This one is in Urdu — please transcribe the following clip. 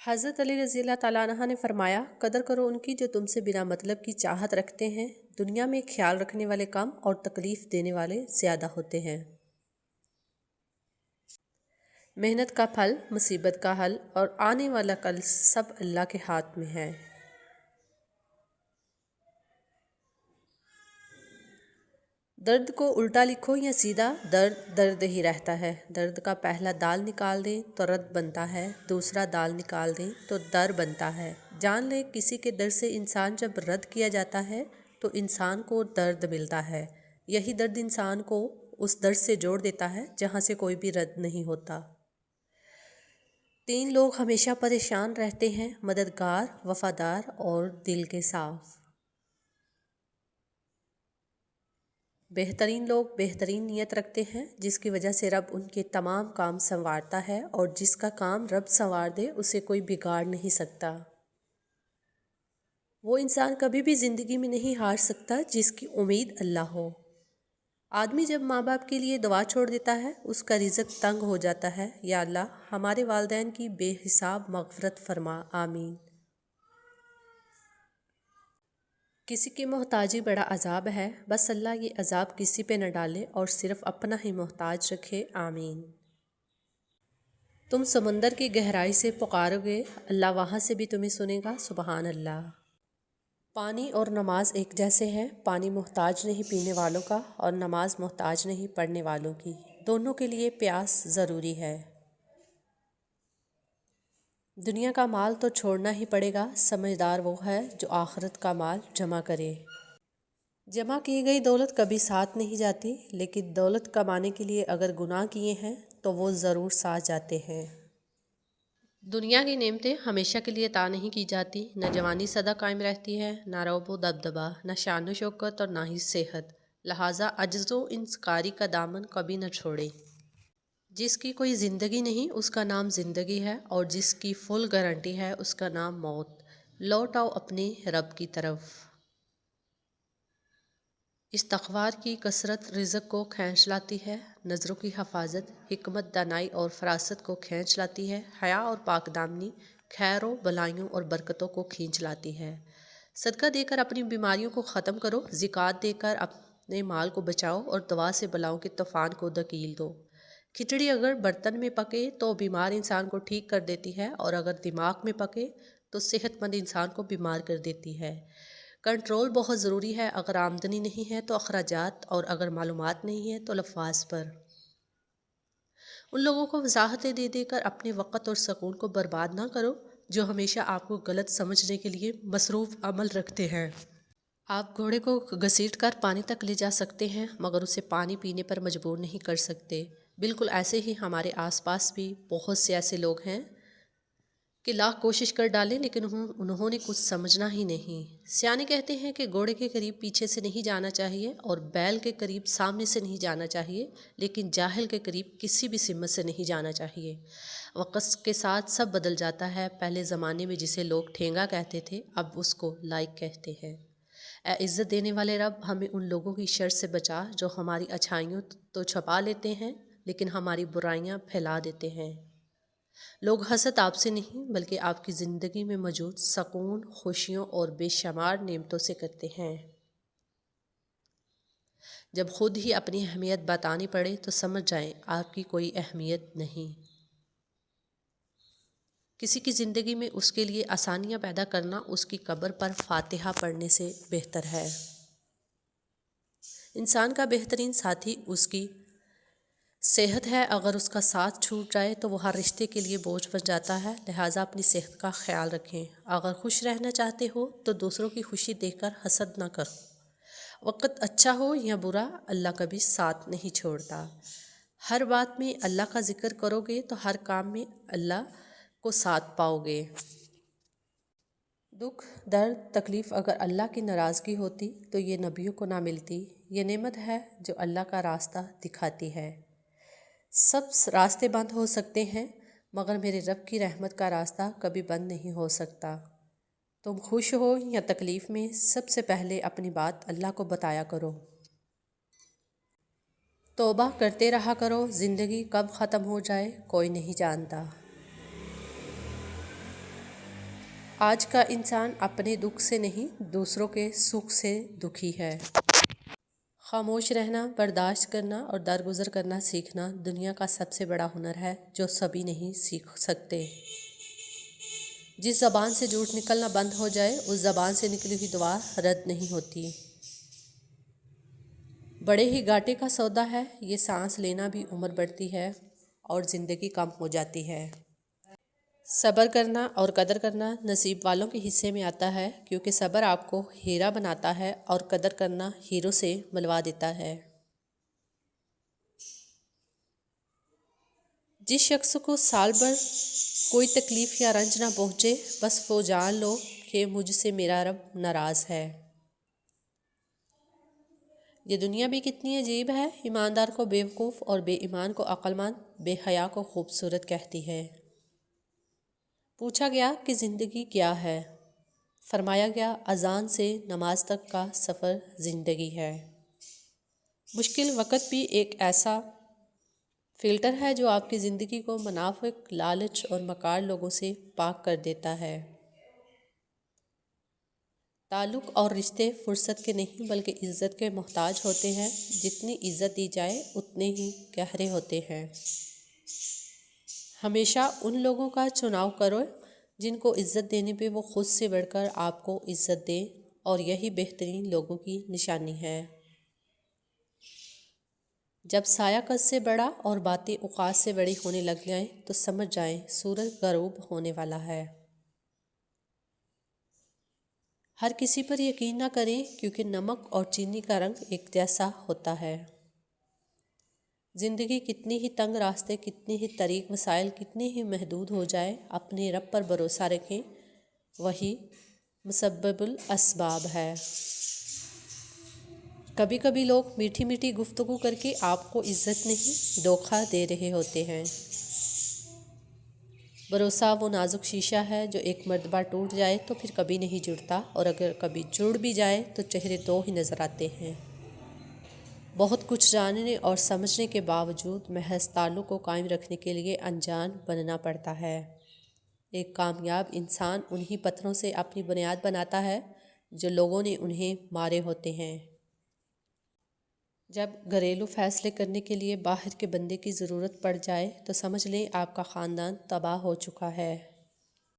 حضرت علی رضی اللہ تعالیٰ عنہ نے فرمایا، قدر کرو ان کی جو تم سے بنا مطلب کی چاہت رکھتے ہیں، دنیا میں خیال رکھنے والے کم اور تکلیف دینے والے زیادہ ہوتے ہیں۔ محنت کا پھل، مصیبت کا حل اور آنے والا کل سب اللہ کے ہاتھ میں ہے۔ درد کو الٹا لکھو یا سیدھا، درد درد ہی رہتا ہے۔ درد کا پہلا دال نکال دیں تو رد بنتا ہے، دوسرا دال نکال دیں تو در بنتا ہے۔ جان لیں کسی کے در سے انسان جب رد کیا جاتا ہے تو انسان کو درد ملتا ہے۔ یہی درد انسان کو اس در سے جوڑ دیتا ہے جہاں سے کوئی بھی رد نہیں ہوتا۔ 3 لوگ ہمیشہ پریشان رہتے ہیں: مددگار، وفادار اور دل کے صاف۔ بہترین لوگ بہترین نیت رکھتے ہیں جس کی وجہ سے رب ان کے تمام کام سنوارتا ہے، اور جس کا کام رب سنوار دے اسے کوئی بگاڑ نہیں سکتا۔ وہ انسان کبھی بھی زندگی میں نہیں ہار سکتا جس کی امید اللہ ہو۔ آدمی جب ماں باپ کے لیے دعا چھوڑ دیتا ہے اس کا رزق تنگ ہو جاتا ہے۔ یا اللہ ہمارے والدین کی بے حساب مغفرت فرما، آمین۔ کسی کی محتاجی بڑا عذاب ہے، بس اللہ یہ عذاب کسی پہ نہ ڈالے اور صرف اپنا ہی محتاج رکھے، آمین۔ تم سمندر کی گہرائی سے پکارو گے، اللہ وہاں سے بھی تمہیں سنے گا، سبحان اللہ۔ پانی اور نماز ایک جیسے ہیں، پانی محتاج نہیں پینے والوں کا اور نماز محتاج نہیں پڑھنے والوں کی، دونوں کے لیے پیاس ضروری ہے۔ دنیا کا مال تو چھوڑنا ہی پڑے گا، سمجھدار وہ ہے جو آخرت کا مال جمع کرے۔ جمع کی گئی دولت کبھی ساتھ نہیں جاتی، لیکن دولت کمانے کے لیے اگر گناہ کیے ہیں تو وہ ضرور ساتھ جاتے ہیں۔ دنیا کی نعمتیں ہمیشہ کے لیے عطا نہیں کی جاتی، نہ جوانی سدا قائم رہتی ہے، نہ رعب و دبدبا، نہ شان و شوکت اور نہ ہی صحت، لہٰذا عجز و انکساری کا دامن کبھی نہ چھوڑے۔ جس کی کوئی زندگی نہیں اس کا نام زندگی ہے، اور جس کی فل گارنٹی ہے اس کا نام موت۔ لوٹ آؤ اپنے رب کی طرف۔ استغفار کی کثرت رزق کو کھینچ لاتی ہے، نظروں کی حفاظت حکمت دانائی اور فراست کو کھینچ لاتی ہے، حیا اور پاک دامنی خیروں بلائیوں اور برکتوں کو کھینچ لاتی ہے۔ صدقہ دے کر اپنی بیماریوں کو ختم کرو، زکوٰۃ دے کر اپنے مال کو بچاؤ اور دعا سے بلاؤں کے طوفان کو دھکیل دو۔ کھچڑی اگر برتن میں پکے تو بیمار انسان کو ٹھیک کر دیتی ہے، اور اگر دماغ میں پکے تو صحت مند انسان کو بیمار کر دیتی ہے۔ کنٹرول بہت ضروری ہے، اگر آمدنی نہیں ہے تو اخراجات، اور اگر معلومات نہیں ہے تو لفاظ پر۔ ان لوگوں کو وضاحتیں دے دے کر اپنے وقت اور سکون کو برباد نہ کرو جو ہمیشہ آپ کو غلط سمجھنے کے لیے مصروف عمل رکھتے ہیں۔ آپ گھوڑے کو گھسیٹ کر پانی تک لے جا سکتے ہیں مگر اسے پانی پینے پر مجبور نہیں کر سکتے۔ بالکل ایسے ہی ہمارے آس پاس بھی بہت سے ایسے لوگ ہیں کہ لاکھ کوشش کر ڈالیں لیکن انہوں نے کچھ سمجھنا ہی نہیں۔ سیانے کہتے ہیں کہ گھوڑے کے قریب پیچھے سے نہیں جانا چاہیے اور بیل کے قریب سامنے سے نہیں جانا چاہیے، لیکن جاہل کے قریب کسی بھی سمت سے نہیں جانا چاہیے۔ وقت کے ساتھ سب بدل جاتا ہے، پہلے زمانے میں جسے لوگ ٹھینگا کہتے تھے اب اس کو لائک کہتے ہیں۔ اے عزت دینے والے رب، ہمیں ان لوگوں کی شر سے بچا جو ہماری اچھائیوں تو چھپا لیتے ہیں لیکن ہماری برائیاں پھیلا دیتے ہیں۔ لوگ حسد آپ سے نہیں بلکہ آپ کی زندگی میں موجود سکون، خوشیوں اور بے شمار نعمتوں سے کرتے ہیں۔ جب خود ہی اپنی اہمیت بتانی پڑے تو سمجھ جائیں آپ کی کوئی اہمیت نہیں۔ کسی کی زندگی میں اس کے لیے آسانیاں پیدا کرنا اس کی قبر پر فاتحہ پڑھنے سے بہتر ہے۔ انسان کا بہترین ساتھی اس کی صحت ہے، اگر اس کا ساتھ چھوٹ جائے تو وہ ہر رشتے کے لیے بوجھ بن جاتا ہے، لہٰذا اپنی صحت کا خیال رکھیں۔ اگر خوش رہنا چاہتے ہو تو دوسروں کی خوشی دیکھ کر حسد نہ کرو۔ وقت اچھا ہو یا برا، اللہ کبھی ساتھ نہیں چھوڑتا۔ ہر بات میں اللہ کا ذکر کرو گے تو ہر کام میں اللہ کو ساتھ پاؤ گے۔ دکھ، درد، تکلیف اگر اللہ کی ناراضگی ہوتی تو یہ نبیوں کو نہ ملتی۔ یہ نعمت ہے جو اللہ کا راستہ دکھاتی ہے۔ سب راستے بند ہو سکتے ہیں مگر میرے رب کی رحمت کا راستہ کبھی بند نہیں ہو سکتا۔ تم خوش ہو یا تکلیف میں سب سے پہلے اپنی بات اللہ کو بتایا کرو۔ توبہ کرتے رہا کرو، زندگی کب ختم ہو جائے کوئی نہیں جانتا۔ آج کا انسان اپنے دکھ سے نہیں دوسروں کے سکھ سے دکھی ہے۔ خاموش رہنا، برداشت کرنا اور درگزر کرنا سیکھنا دنیا کا سب سے بڑا ہنر ہے جو سبھی نہیں سیکھ سکتے۔ جس زبان سے جھوٹ نکلنا بند ہو جائے اس زبان سے نکلی ہوئی دعا رد نہیں ہوتی۔ بڑے ہی گھاٹے کا سودا ہے یہ سانس لینا بھی عمر بڑھتی ہے اور زندگی کم ہو جاتی ہے۔ صبر کرنا اور قدر کرنا نصیب والوں کے حصے میں آتا ہے، کیونکہ صبر آپ کو ہیرا بناتا ہے اور قدر کرنا ہیرو سے ملوا دیتا ہے۔ جس شخص کو سال بھر کوئی تکلیف یا رنج نہ پہنچے، بس وہ جان لو کہ مجھ سے میرا رب ناراض ہے۔ یہ دنیا بھی کتنی عجیب ہے، ایماندار کو بیوقوف اور بے ایمان کو عقل مند، بے حیا کو خوبصورت کہتی ہے۔ پوچھا گیا کہ زندگی کیا ہے؟ فرمایا گیا اذان سے نماز تک کا سفر زندگی ہے۔ مشکل وقت بھی ایک ایسا فلٹر ہے جو آپ کی زندگی کو منافق، لالچ اور مکار لوگوں سے پاک کر دیتا ہے۔ تعلق اور رشتے فرصت کے نہیں بلکہ عزت کے محتاج ہوتے ہیں۔ جتنی عزت دی جائے اتنے ہی گہرے ہوتے ہیں۔ ہمیشہ ان لوگوں کا چناؤ کرو جن کو عزت دینے پہ وہ خود سے بڑھ کر آپ کو عزت دیں، اور یہی بہترین لوگوں کی نشانی ہے۔ جب سایہ قد سے بڑا اور باتیں اوقات سے بڑی ہونے لگ جائیں تو سمجھ جائیں سورج غروب ہونے والا ہے۔ ہر کسی پر یقین نہ کریں، کیونکہ نمک اور چینی کا رنگ ایک جیسا ہوتا ہے۔ زندگی کتنی ہی تنگ راستے، کتنی ہی طریق وسائل، کتنی ہی محدود ہو جائے، اپنے رب پر بھروسہ رکھیں، وہی مسبب الاسباب ہے۔ کبھی کبھی لوگ میٹھی میٹھی گفتگو کر کے آپ کو عزت نہیں دھوکہ دے رہے ہوتے ہیں۔ بھروسہ وہ نازک شیشہ ہے جو ایک مرتبہ ٹوٹ جائے تو پھر کبھی نہیں جڑتا، اور اگر کبھی جڑ بھی جائے تو چہرے دو ہی نظر آتے ہیں۔ بہت کچھ جاننے اور سمجھنے کے باوجود محض تعلق کو قائم رکھنے کے لیے انجان بننا پڑتا ہے۔ ایک کامیاب انسان انہی پتھروں سے اپنی بنیاد بناتا ہے جو لوگوں نے انہیں مارے ہوتے ہیں۔ جب گھریلو فیصلے کرنے کے لیے باہر کے بندے کی ضرورت پڑ جائے تو سمجھ لیں آپ کا خاندان تباہ ہو چکا ہے۔